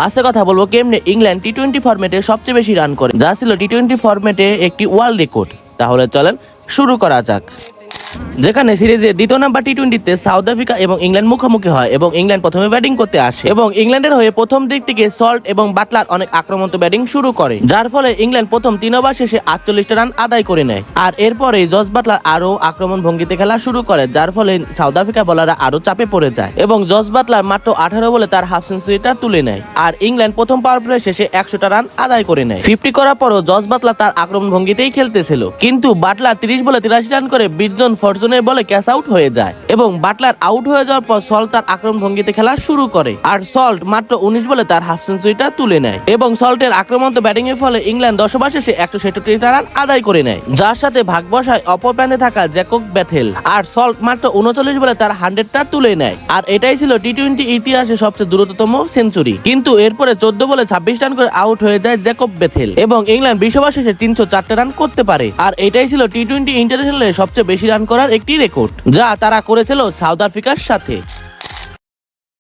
আজকে কথা বলবো কেমনে ইংল্যান্ড টি-20 ফরম্যাটে সবচেয়ে বেশি রান করে, যা ছিল টি-20 ফরম্যাটে একটি ওয়ার্ল্ড রেকর্ড। তাহলে চলেন শুরু করা যাক। যেখানে সিরিজে দ্বিতীয় নাম্বার টি-20তে সাউথ আফ্রিকা এবং ইংল্যান্ড মুখোমুখি হয় এবং ইংল্যান্ড প্রথমে ব্যাটিং করতে আসে এবং ইংল্যান্ডের হয়ে প্রথম দিক থেকে সল্ট এবং বাটলার অনেক আক্রমণাত্মক ব্যাটিং শুরু করে, যার ফলে ইংল্যান্ড প্রথম 3 ওভার শেষে 48 রান আদায় করে নেয়। আর এরপরে জস বাটলার আরো আক্রমণ ভঙ্গিতে খেলা শুরু করে, যার ফলে সাউথ আফ্রিকা বোলাররা আরো চাপে পড়ে যায় এবং জস বাটলার মাত্র 18 বলে তার হাফ সেঞ্চুরিটা তুলে নেয়। আর ইংল্যান্ড প্রথম পাওয়ার প্লে শেষে 100টা রান আদায় করে নেয়। 50 করার পরও জস বাটলার তার আক্রমণ ভঙ্গিতেই খেলতেছিল, কিন্তু বাটলার 30 বলে 83 রান করে বিটজন ফরজনের বলে ক্যাচ আউট হয়ে যায় এবং বাটলার আউট হয়ে যাওয়ার পর সল্ট তার আক্রমণ ভঙ্গিতে খেলা শুরু করে। আর সল্ট মাত্র 19 বলে তার হাফ সেঞ্চুরিটা তুলে নেয় এবং সল্টের আক্রমণাত্মক ব্যাটিং এর ফলে ইংল্যান্ড 10 ওভার শেষে 166 রান আদায় করে নেয়, যার সাথে ভাগ বসায় অপর প্রান্তে থাকা জ্যাকব বেথেল। আর সল্ট মাত্র 39 বলে তার 100টা তুলে নেয়। আর এটাই ছিল টি-20 ইতিহাসে সবচেয়ে দ্রুততম সেঞ্চুরি। কিন্তু এরপরে 14 বলে 26 রান করে আউট হয়ে যায় জ্যাকব বেথেল এবং ইংল্যান্ড 20 ওভার শেষে 304 রান করতে পারে। আর এটাই ছিল টি-20 ইন্টারন্যাশনালে সবচেয়ে বেশি রান করার একটি রেকর্ড, যা তারা করেছিল সাউথ আফ্রিকার সাথে।